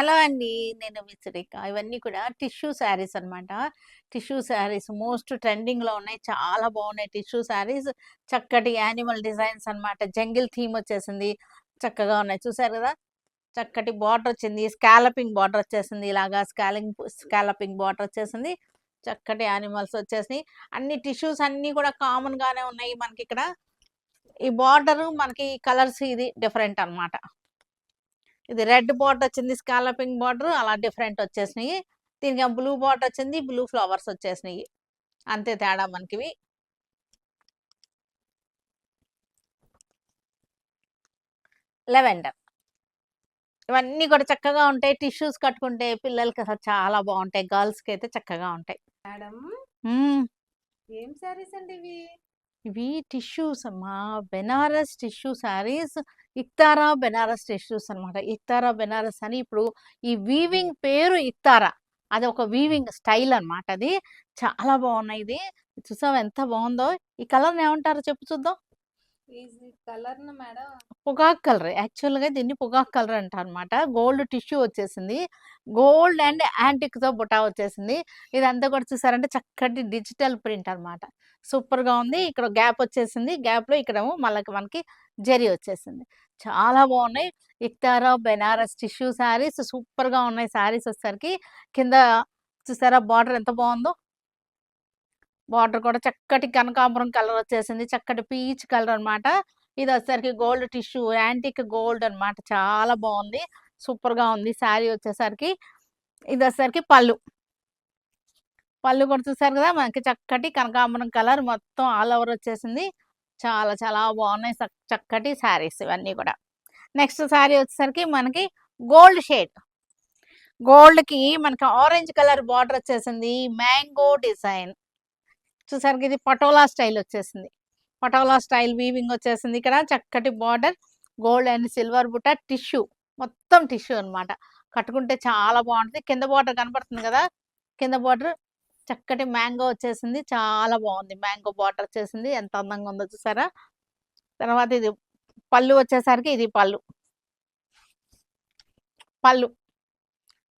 Hello అండి. నేను మీ సురేఖ. ఇవన్నీ కూడా టిష్యూ శారీస్ అనమాట. టిష్యూ శారీస్ మోస్ట్ ట్రెండింగ్‌లో ఉన్నాయి. చాలా బాగున్నాయి టిష్యూ శారీస్. చక్కటి యానిమల్ డిజైన్స్ అనమాట. జంగిల్ థీమ్ వచ్చేసింది. చక్కగా ఉన్నాయి. చూసారు గదా! చక్కటి బార్డర్ వచ్చింది. స్కాలపింగ్ బార్డర్ వచ్చేసింది. ఇలాగా స్కాలపింగ్ బార్డర్ వచ్చేసింది. చక్కటి యానిమల్స్ వచ్చేసినాయి. అన్ని టిష్యూస్ అన్నీ కూడా కామన్‌గానే ఉన్నాయి మనకిక్కడ. ఈ బార్డరు మనకి కలర్స్ ఇది డిఫరెంట్ అనమాట. ఇది రెడ్ బార్డర్ వచ్చింది. స్కాలపింగ్ బార్డర్ అలా డిఫరెంట్ వచ్చేసినాయి. దీనికి బ్లూ బార్డర్ వచ్చింది. బ్లూ ఫ్లవర్స్ వచ్చేసినాయి. అంతే తేడా మనకివి. లెవెండర్. ఇవన్నీ కూడా చక్కగా ఉంటాయి. టిష్యూస్ కట్టుకుంటే పిల్లలకి అసలు చాలా బాగుంటాయి. గర్ల్స్‌కి అయితే చక్కగా ఉంటాయి. మేడం హ్మ్. ఏం శారీస్ అండి ఇవి? ఇవి టిష్యూస్ అమ్మా. బెనారస్ టిష్యూ శారీస్. ఇక్తారా బెనారస్ టిష్యూస్ అనమాట. ఇక్తారా బెనారస్ అని ఇప్పుడు ఈ వీవింగ్ పేరు ఇక్తారా. అది ఒక వీవింగ్ స్టైల్ అనమాట అది. చాలా బాగున్నాయి ఇది. చూసావా ఎంత బాగుందో. ఈ కలర్ ఏమంటారో చెప్పు చూద్దాం. ఇది కలర్ మేడం. పొగాకు కలర్. యాక్చువల్‌గా దీన్ని పొగాకు కలర్ అంటారనమాట. గోల్డ్ టిష్యూ వచ్చేసింది. గోల్డ్ అండ్ యాంటిక్‌తో బుటా వచ్చేసింది. ఇదంతా కూడా చూసారంటే చక్కటి డిజిటల్ ప్రింట్ అనమాట. సూపర్‌గా ఉంది. ఇక్కడ గ్యాప్ వచ్చేసింది. గ్యాప్‌లో ఇక్కడేమో మనకి జరీ వచ్చేసింది. చాలా బాగున్నాయి. ఇక్తారా బెనారస్ టిష్యూ శారీస్ సూపర్‌గా ఉన్నాయి. శారీస్ వచ్చేసరికి కింద చూసారా బార్డర్ ఎంత బాగుందో. బార్డర్ కూడా చక్కటి కనకాంబరం కలర్ వచ్చేసింది. చక్కటి పీచ్ కలర్ అనమాట. ఇది వచ్చేసరికి గోల్డ్ టిష్యూ యాంటిక్ గోల్డ్ అనమాట. చాలా బాగుంది. సూపర్‌గా ఉంది శారీ వచ్చేసరికి. ఇది వచ్చేసరికి పళ్ళు. పళ్ళు కూడా చూసారు కదా! మనకి చక్కటి కనకాంబరం కలర్ మొత్తం ఆల్ ఓవర్ వచ్చేసింది. చాలా చాలా బాగున్నాయి. చక్కటి శారీస్ ఇవన్నీ కూడా. నెక్స్ట్ శారీ వచ్చేసరికి మనకి గోల్డ్ షేడ్. గోల్డ్‌కి మనకి ఆరెంజ్ కలర్ బార్డర్ వచ్చేసింది. Mango design. చూసారుగా ఇది పటోలా స్టైల్ వచ్చేసింది. పటోలా స్టైల్ వీవింగ్ వచ్చేసింది. ఇక్కడ చక్కటి బార్డర్ గోల్డ్ అండ్ సిల్వర్ బుట్ట టిష్యూ. మొత్తం టిష్యూ అనమాట. కట్టుకుంటే చాలా బాగుంటుంది. కింద బార్డర్ కనపడుతుంది కదా! కింద బార్డర్ చక్కటి మ్యాంగో వచ్చేసింది. చాలా బాగుంది. మ్యాంగో బార్డర్ వచ్చేసింది. ఎంత అందంగా ఉందో చూసారా! తర్వాత ఇది పళ్ళు వచ్చేసరికి ఇది పళ్ళు. పళ్ళు.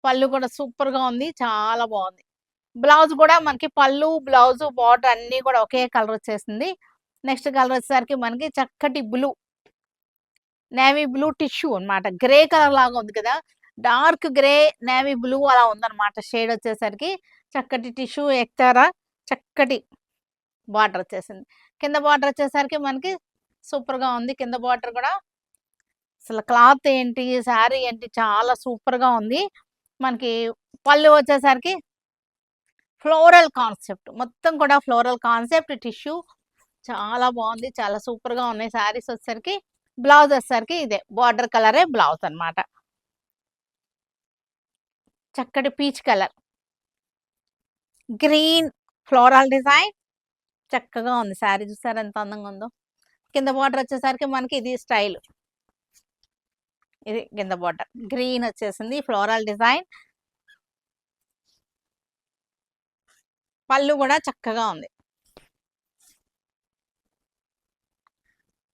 పళ్ళు కూడా సూపర్‌గా ఉంది. చాలా బాగుంది. బ్లౌజ్ కూడా మనకి పళ్ళు, బ్లౌజు, బార్డర్ అన్నీ కూడా ఒకే కలర్ వచ్చేసింది. నెక్స్ట్ కలర్ వచ్చేసరికి మనకి చక్కటి బ్లూ. నేవీ బ్లూ టిష్యూ అనమాట. గ్రే కలర్ లాగా ఉంది కదా! డార్క్ గ్రే, నేవీ బ్లూ అలా ఉందనమాట షేడ్ వచ్చేసరికి. చక్కటి టిష్యూ ఎక్తారా చక్కటి బార్డర్ వచ్చేసింది. కింద బార్డర్ వచ్చేసరికి మనకి సూపర్‌గా ఉంది. కింద బార్డర్ కూడా అసలు క్లాత్ ఏంటి, శారీ ఏంటి చాలా సూపర్‌గా ఉంది. మనకి పళ్ళు వచ్చేసరికి ఫ్లోరల్ కాన్సెప్ట్. మొత్తం కూడా ఫ్లోరల్ కాన్సెప్ట్ టిష్యూ చాలా బాగుంది. చాలా సూపర్‌గా ఉన్నాయి శారీస్ వచ్చేసరికి. బ్లౌజ్ వచ్చేసరికి ఇదే బార్డర్ కలరే బ్లౌజ్ అనమాట. చక్కటి peach colour. Green floral design. చక్కగా ఉంది శారీ చూసారా ఎంత అందంగా ఉందో. కింద బార్డర్ వచ్చేసరికి మనకి ఇది స్టైల్. ఇది కింద బార్డర్. గ్రీన్ వచ్చేసింది ఫ్లోరల్ డిజైన్. పళ్ళు కూడా చక్కగా ఉంది.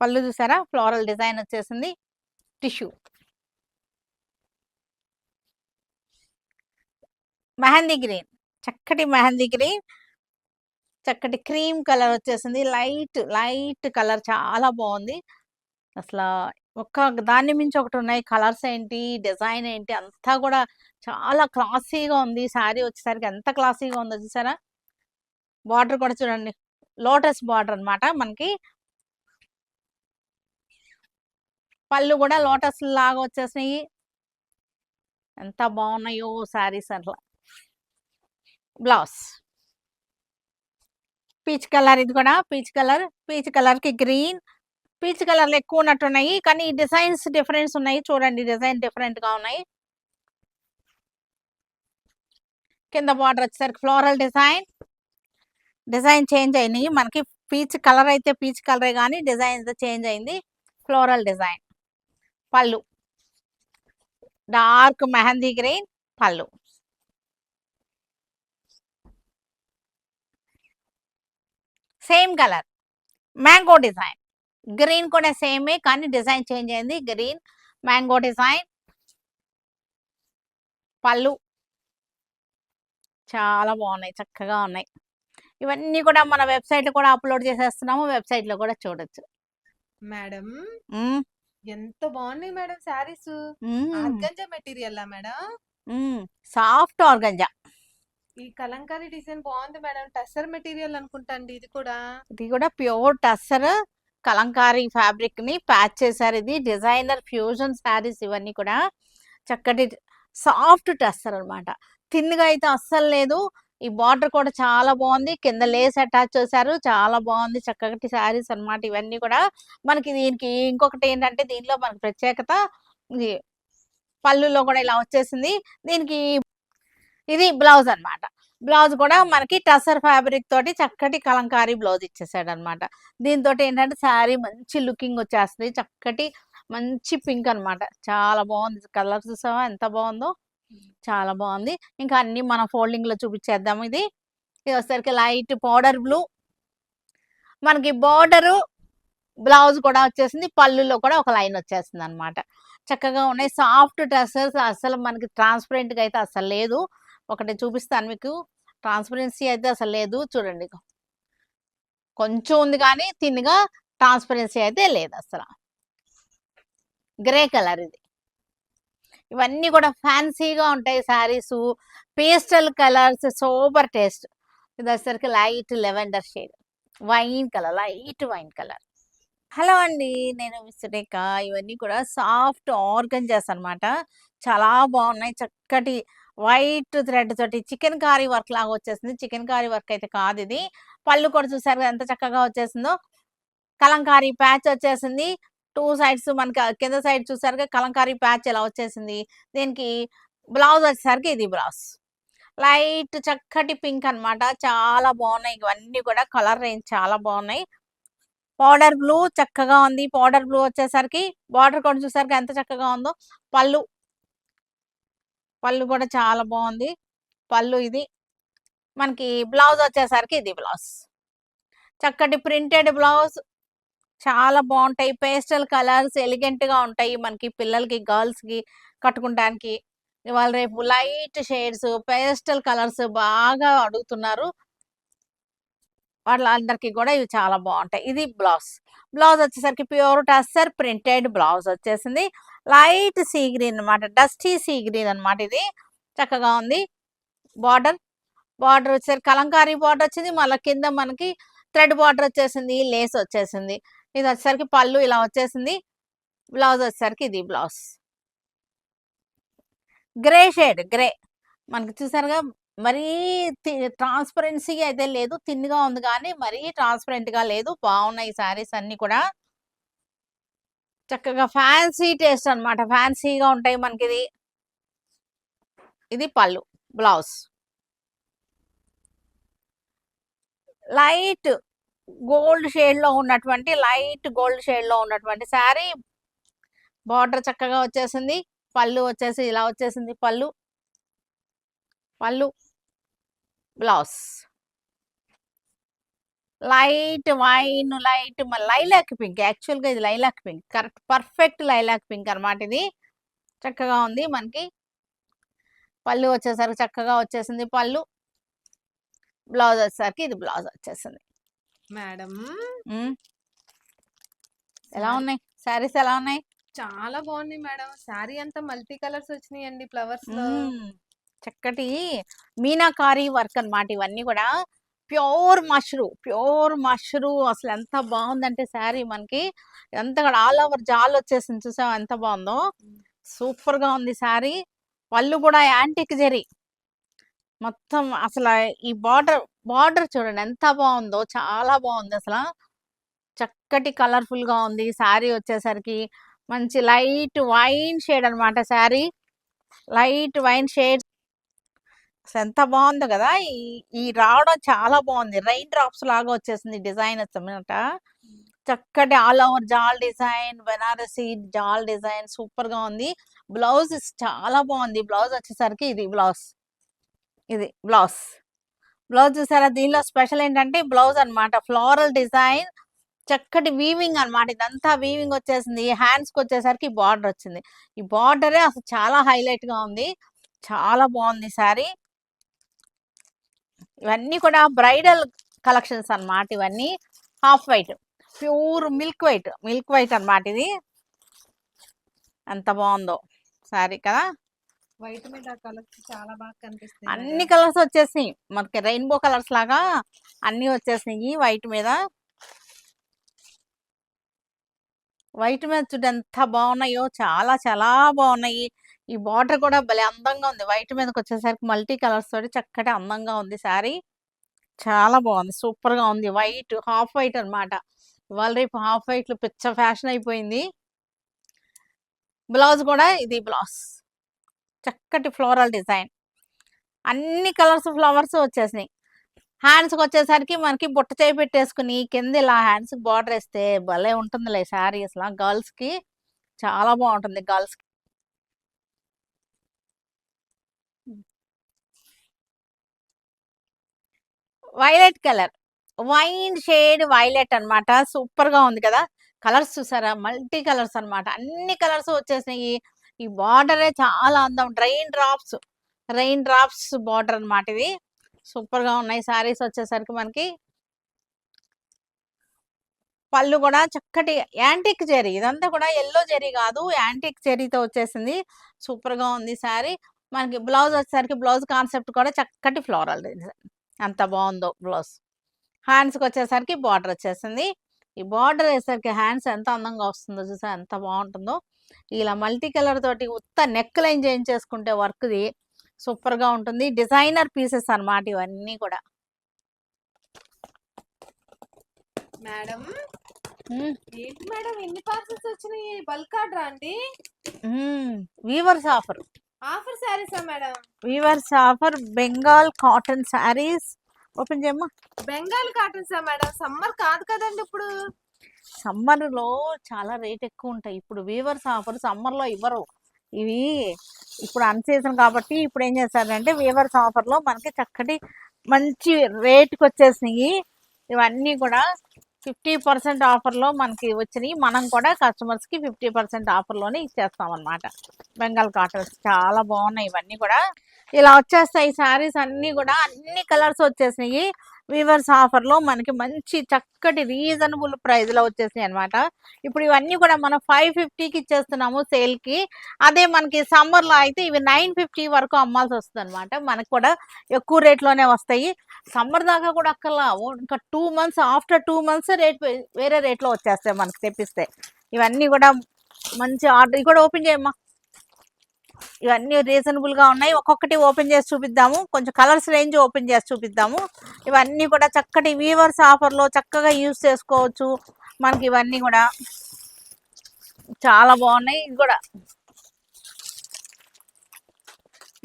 పళ్ళు చూసారా ఫ్లోరల్ డిజైన్ వచ్చేసింది. టిష్యూ. మెహందీ గ్రీన్. చక్కటి మెహందీ గ్రీన్. చక్కటి క్రీమ్ కలర్ వచ్చేసింది. లైట్ లైట్ కలర్ చాలా బాగుంది. అసలా ఒక్క దాన్ని మించి ఒకటి ఉన్నాయి. కలర్స్ ఏంటి, డిజైన్ ఏంటి అంతా కూడా చాలా క్లాసీగా ఉంది. శారీ వచ్చేసరికి ఎంత క్లాసీగా ఉందో చూసారా! బార్డర్ కూడా చూడండి. లోటస్ బార్డర్ అనమాట మనకి. పళ్ళు కూడా లోటస్ లాగా వచ్చేసినాయి. ఎంత బాగున్నాయో శారీస్ అట్లా. Blouse peach colour. ఇది కూడా పీచ్ కలర్. పీచ్ కలర్‌కి గ్రీన్. పీచ్ కలర్‌లో ఎక్కువ ఉన్నట్టున్నాయి. కానీ డిజైన్స్ డిఫరెన్స్ ఉన్నాయి. చూడండి డిజైన్ డిఫరెంట్‌గా ఉన్నాయి. కింద బార్డర్ వచ్చేసరికి ఫ్లోరల్ డిజైన్. డిజైన్ చేంజ్ అయినాయి. మనకి పీచ్ కలర్ అయితే పీచ్ కలరే గానీ డిజైన్ చేంజ్ అయింది. Floral design. పళ్ళు. డార్క్ మెహందీ గ్రీన్ పళ్ళు. Same colour. Mango design. Green కూడా సేమే కానీ డిజైన్ చేంజ్ అయింది. Green mango design. పళ్ళు చాలా బాగున్నాయి, చక్కగా ఉన్నాయి. ఇవన్నీ కూడా మన వెబ్సైట్ కూడా అప్లోడ్ చేసేస్తున్నాము, వెబ్సైట్ లో కూడా చూడొచ్చు. మేడం మ్మ్, ఎంత బాగున్నాయి మేడం శారీస్. మ్మ్, ఆర్గంజా మెటీరియల్ మేడం. మ్మ్. Soft organza. ఈ కలంకారీ డిజైన్ బాగుంది మేడం. టస్సర్ మెటీరియల్ అనుకుంటా ఇది కూడా. ఇది కూడా ప్యూర్ టస్సర్ కలంకారీ ఫ్యాబ్రిక్ ని ప్యాచ్ చేశారు. ఇది డిజైనర్ ఫ్యూజన్ శారీస్ ఇవన్నీ కూడా చక్కటి సాఫ్ట్ టస్సర్ అన్నమాట. థిన్గా అయితే అస్సలు లేదు. ఈ బార్డర్ కూడా చాలా బాగుంది, కింద లేస్ అటాచ్ చేశారు, చాలా బాగుంది. చక్కటి శారీస్ అన్నమాట ఇవన్నీ కూడా. మనకి దీనికి ఇంకొకటి ఏంటంటే దీనిలో మనకి ప్రత్యేకత, ఇది పళ్ళులో కూడా ఇలా వచ్చేసింది. దీనికి ఇది బ్లౌజ్ అన్నమాట. బ్లౌజ్ కూడా మనకి టసర్ ఫ్యాబ్రిక్ తోటి చక్కటి కలంకారీ బ్లౌజ్ ఇచ్చేసాడు అనమాట. దీంతో ఏంటంటే శారీ మంచి లుకింగ్ వచ్చేస్తుంది. చక్కటి మంచి పింక్ అన్నమాట, చాలా బాగుంది. కలర్ చూసావా ఎంత బాగుందో, చాలా బాగుంది. ఇంకా అన్ని మన ఫోల్డింగ్ లో చూపించేద్దాం. ఇది ఇది వచ్చేసరికి లైట్ పౌడర్ బ్లూ, మనకి బార్డరు బ్లౌజ్ కూడా వచ్చేసింది, పళ్ళులో కూడా ఒక లైన్ వచ్చేస్తుంది అనమాట. చక్కగా ఉన్నాయి సాఫ్ట్ డ్రెస్సెస్. అసలు మనకి ట్రాన్స్పరెంట్ గా అయితే అసలు లేదు. ఒకటి చూపిస్తాను మీకు, ట్రాన్స్పరెన్సీ అయితే అసలు లేదు. చూడండి, కొంచెం ఉంది కానీ తిన్నగా ట్రాన్స్పరెన్సీ అయితే లేదు అసలు. గ్రే కలర్ ఇది. ఇవన్నీ కూడా ఫ్యాన్సీగా ఉంటాయి saris. Pastel colours, super taste. ఇది వచ్చేసరికి light lavender shade, wine colour, light wine colour. Hello అండి, నేను సురేఖ. ఇవన్నీ కూడా సాఫ్ట్ ఆర్గంజాస్ అన్నమాట. చాలా బాగున్నాయి. చక్కటి వైట్ థ్రెడ్ తోటి చికెన్ కారీ వర్క్ లాగా వచ్చేసింది. చికెన్ కారీ వర్క్ అయితే కాదు ఇది. పళ్ళు కూడా చూసారు కదా ఎంత చక్కగా వచ్చేసిందో. కలంకారీ ప్యాచ్ వచ్చేసింది. టూ సైడ్స్ మనకి కింద సైడ్ చూసారుగా కలంకారీ ప్యాచ్ ఎలా వచ్చేసింది. దీనికి బ్లౌజ్ వచ్చేసరికి ఇది బ్లౌజ్ లైట్ చక్కటి పింక్ అన్నమాట. చాలా బాగున్నాయి ఇవన్నీ కూడా. కలర్ రేంజ్ చాలా బాగున్నాయి. పౌడర్ బ్లూ చక్కగా ఉంది. పౌడర్ బ్లూ వచ్చేసరికి బార్డర్ కూడా చూసారుగా ఎంత చక్కగా ఉందో. పళ్ళు పళ్ళు కూడా చాలా బాగుంది. పళ్ళు ఇది. మనకి బ్లౌజ్ వచ్చేసరికి ఇది బ్లౌజ్, చక్కటి ప్రింటెడ్ బ్లౌజ్. చాలా బాగుంటాయి. పేస్టల్ కలర్స్ ఎలిగెంట్ గా ఉంటాయి. మనకి పిల్లలకి, గర్ల్స్ కి కట్టుకుంటానికి. ఇవాళ రేపు లైట్ షేడ్స్, పేస్టల్ కలర్స్ బాగా అడుగుతున్నారు. వాళ్ళందరికీ కూడా ఇవి చాలా బాగుంటాయి. ఇది బ్లౌజ్. బ్లౌజ్ వచ్చేసరికి ప్యూర్ టస్సర్ ప్రింటెడ్ బ్లౌజ్ వచ్చేసింది. లైట్ సీ గ్రీన్ అనమాట, డస్టీ సీ గ్రీన్ అనమాట. ఇది చక్కగా ఉంది. బార్డర్ బార్డర్ వచ్చేసరికి కలంకారీ బార్డర్ వచ్చింది. మళ్ళీ కింద మనకి థ్రెడ్ బార్డర్ వచ్చేసింది, లేస్ వచ్చేసింది. ఇది వచ్చేసరికి పళ్ళు ఇలా వచ్చేసింది. బ్లౌజ్ వచ్చేసరికి ఇది బ్లౌజ్ గ్రే షేడ్, గ్రే. మనకి చూసారుగా మరీ ట్రాన్స్పరెన్సీ అయితే లేదు, తిన్గా ఉంది కానీ మరీ ట్రాన్స్పరెంట్ గా లేదు. బాగున్నాయి ఈ శారీస్ అన్ని కూడా. చక్కగా ఫ్యాన్సీ టేస్ట్ అన్నమాట, ఫ్యాన్సీగా ఉంటాయి మనకి. ఇది ఇది పళ్ళు. బ్లౌజ్ లైట్ గోల్డ్ షేడ్ లో ఉన్నటువంటి, లైట్ గోల్డ్ షేడ్ లో ఉన్నటువంటి శారీ. బార్డర్ చక్కగా వచ్చేసింది. పళ్ళు వచ్చేసి ఇలా వచ్చేసింది. పళ్ళు పళ్ళు blouse light wine, light lilac pink. Actual గా ఇది lilac pink, correct perfect lilac pink అన్నమాట. ఇది చక్కగా ఉంది మనకి. పళ్ళు వచ్చేసరికి చక్కగా వచ్చేసింది. పళ్ళు బ్లౌజ్ వచ్చేసరికి ఇది బ్లౌజ్ వచ్చేసింది. మేడం ఉమ్, ఎలా ఉన్నాయి శారీస్, ఎలా ఉన్నాయి? చాలా బాగున్నాయి మేడం. శారీ అంతా మల్టీ కలర్స్ వచ్చినాయండి ఫ్లవర్స్ లో. చక్కటి మీనాకారి వర్క్ అన్నమాట ఇవన్నీ కూడా. ప్యూర్ మష్రూ అసలు ఎంత బాగుందంటే శారీ మనకి ఎంత ఆల్ ఓవర్ జాల్ వచ్చేసింది. చూసావా ఎంత బాగుందో, సూపర్ గా ఉంది శారీ. పళ్ళు కూడా యాంటిక్ జరీ మొత్తం. అసలు ఈ బార్డర్ చూడండి ఎంత బాగుందో, చాలా బాగుంది అసలు. చక్కటి కలర్ఫుల్ గా ఉంది శారీ వచ్చేసరికి. మంచి లైట్ వైన్ షేడ్ అన్నమాట శారీ, లైట్ వైన్ షేడ్. అసలు ఎంత బాగుందో కదా. ఈ రావడం చాలా బాగుంది. రైన్ డ్రాప్స్ లాగా వచ్చేసింది డిజైన్ అన్నమాట. చక్కటి all over jaal design, Benarasi jaal design super గా ఉంది. బ్లౌజ్ చాలా బాగుంది. బ్లౌజ్ వచ్చేసరికి ఇది బ్లౌజ్, ఇది బ్లౌజ్. బ్లౌజ్ చూసారా, దీనిలో స్పెషల్ ఏంటంటే బ్లౌజ్ అన్నమాట ఫ్లోరల్ డిజైన్, చక్కటి వీవింగ్ అన్నమాట. ఇదంతా వీవింగ్ వచ్చేసింది. హ్యాండ్స్ కి వచ్చేసరికి బార్డర్ వచ్చింది. ఈ బార్డరే అసలు చాలా హైలైట్ గా ఉంది. చాలా బాగుంది శారీ. ఇవన్నీ కూడా బ్రైడల్ కలెక్షన్స్ అన్నమాట. ఇవన్నీ half white, pure milk white అన్నమాట. ఇది ఎంత బాగుందో శారీ కదా. వైట్ మీద కలర్స్ చాలా బాగా కనిపిస్తాయి అన్ని మేడం. కలర్స్ వచ్చేసినాయి మనకి, రెయిన్బో కలర్స్ లాగా అన్ని వచ్చేసినాయి వైట్ మీద. వైట్ మీద చూడు ఎంత బాగున్నాయో, చాలా చాలా బాగున్నాయి. ఈ బార్డర్ కూడా భలే అందంగా ఉంది. వైట్ మీదకి వచ్చేసరికి మల్టీ కలర్స్ తోటి చక్కటి అందంగా ఉంది శారీ. చాలా బాగుంది, సూపర్ గా ఉంది. వైట్, హాఫ్ వైట్ అన్నమాట. ఇవాళ రేపు హాఫ్ వైట్ లో పిచ్చ ఫ్యాషన్ అయిపోయింది. బ్లౌజ్ కూడా ఇది బ్లౌజ్, చక్కటి ఫ్లోరల్ డిజైన్, అన్ని కలర్స్ ఫ్లవర్స్ వచ్చేసినాయి. హ్యాండ్స్కి వచ్చేసరికి మనకి బుట్ట చేయి పెట్టేసుకుని కింద ఇలా హ్యాండ్స్కి బార్డర్ వేస్తే భలే ఉంటుందిలే శారీ. అసలు గర్ల్స్ కి చాలా బాగుంటుంది. గర్ల్స్ కి violet colour, wine shade violet అన్నమాట. సూపర్ గా ఉంది కదా. కలర్స్ చూసారా, మల్టీ కలర్స్ అన్నమాట. అన్ని కలర్స్ వచ్చేసినాయి. ఈ బార్డరే చాలా అందం. రెయిన్ డ్రాప్స్ బార్డర్ అన్నమాట. ఇది సూపర్ గా ఉన్నాయి శారీస్ వచ్చేసరికి మనకి. పళ్ళు కూడా చక్కటి యాంటిక్ జెరీ, ఇదంతా కూడా ఎల్లో జెరీ కాదు, యాంటిక్ జెరీతో వచ్చేసింది. సూపర్ గా ఉంది శారీ. మనకి బ్లౌజ్ వచ్చేసరికి బ్లౌజ్ కాన్సెప్ట్ కూడా చక్కటి ఫ్లోరల్ డిజైన్, ఎంత బాగుందో బ్లౌజ్. హ్యాండ్స్కి వచ్చేసరికి బార్డర్ వచ్చేసింది. ఈ బార్డర్ వేసరికి హ్యాండ్స్ ఎంత అందంగా వస్తుందో చూసా, ఎంత బాగుంటుందో. ఇలా మల్టీ కలర్ తోటి ఉత్త నెక్ లైన్ చేయించేసుకుంటే వర్క్ది సూపర్ గా ఉంటుంది. డిజైనర్ పీసెస్ అన్నమాట ఇవన్నీ కూడా. మేడం ఉమ్, ఏంటి మేడం ఎన్ని పార్సల్స్ వచ్చినాయి? బల్క్ ఆర్డర్ అండి? వీవర్స్ ఆఫర్, ఆఫర్ శారీసా madam? Weavers offer Bengal cotton saris. Open చేయమ్మా. బెంగాల్ కాటన్సా మేడం? సమ్మర్ కాదు కదండి ఇప్పుడు. సమ్మర్ లో చాలా రేట్ ఎక్కువ ఉంటాయి. ఇప్పుడు వీవర్స్ ఆఫర్ సమ్మర్ లో ఇవ్వరు ఇవి. ఇప్పుడు అన్ సీజన్ కాబట్టి ఇప్పుడు ఏం చేస్తారంటే వీవర్స్ ఆఫర్ లో మనకి చక్కటి మంచి రేట్కి వచ్చేసినాయి. ఇవన్నీ కూడా 50% ఆఫర్లో మనకి వచ్చినాయి. మనం కూడా కస్టమర్స్కి 50% ఆఫర్లోనే ఇచ్చేస్తాం అనమాట. బెంగాల్ కాటన్స్ చాలా బాగున్నాయి. ఇవన్నీ కూడా ఇలా వచ్చేస్తాయి. శారీస్ అన్నీ కూడా అన్ని కలర్స్ వచ్చేసినాయి. వీవర్స్ ఆఫర్లో మనకి మంచి చక్కటి రీజనబుల్ ప్రైస్లో వచ్చేసినాయి అనమాట. ఇప్పుడు ఇవన్నీ కూడా మనం 550కి ఇచ్చేస్తున్నాము సేల్కి. అదే మనకి సమ్మర్లో అయితే ఇవి 950 వరకు అమ్మాల్సి వస్తుంది అనమాట. మనకు కూడా ఎక్కువ రేట్లోనే వస్తాయి. సమ్మర్ దాకా కూడా అక్కర్లా, ఇంకా 2 months, ఆఫ్టర్ 2 months రేట్ వేరే రేట్లో వచ్చేస్తాయి మనకి తెప్పిస్తే. ఇవన్నీ కూడా మంచి ఆర్డర్. ఇది కూడా ఓపెన్ చేయమ్మా. ఇవన్నీ రీజనబుల్గా ఉన్నాయి. ఒక్కొక్కటి ఓపెన్ చేసి చూపిద్దాము. కొంచెం కలర్స్ రేంజ్ ఓపెన్ చేసి చూపిద్దాము. ఇవన్నీ కూడా చక్కటి వీవర్స్ ఆఫర్లో చక్కగా యూజ్ చేసుకోవచ్చు మనకి. ఇవన్నీ కూడా చాలా బాగున్నాయి. ఇది కూడా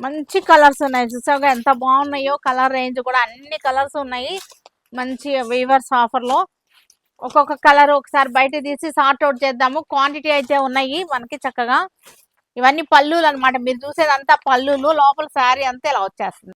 మంచి కలర్స్ ఉన్నాయి. చూసాగా ఎంత బాగున్నాయో. కలర్ రేంజ్ కూడా అన్ని కలర్స్ ఉన్నాయి మంచి వీవర్స్ ఆఫర్లో. ఒక్కొక్క కలర్ ఒకసారి బయట తీసి సార్ట్ అవుట్ చేద్దాము. క్వాంటిటీ అయితే ఉన్నాయి మనకి చక్కగా. ఇవన్నీ పళ్ళులు అనమాట. మీరు చూసేదంతా పళ్ళులు, లోపల శారీ అంతా ఇలా వచ్చేస్తుంది.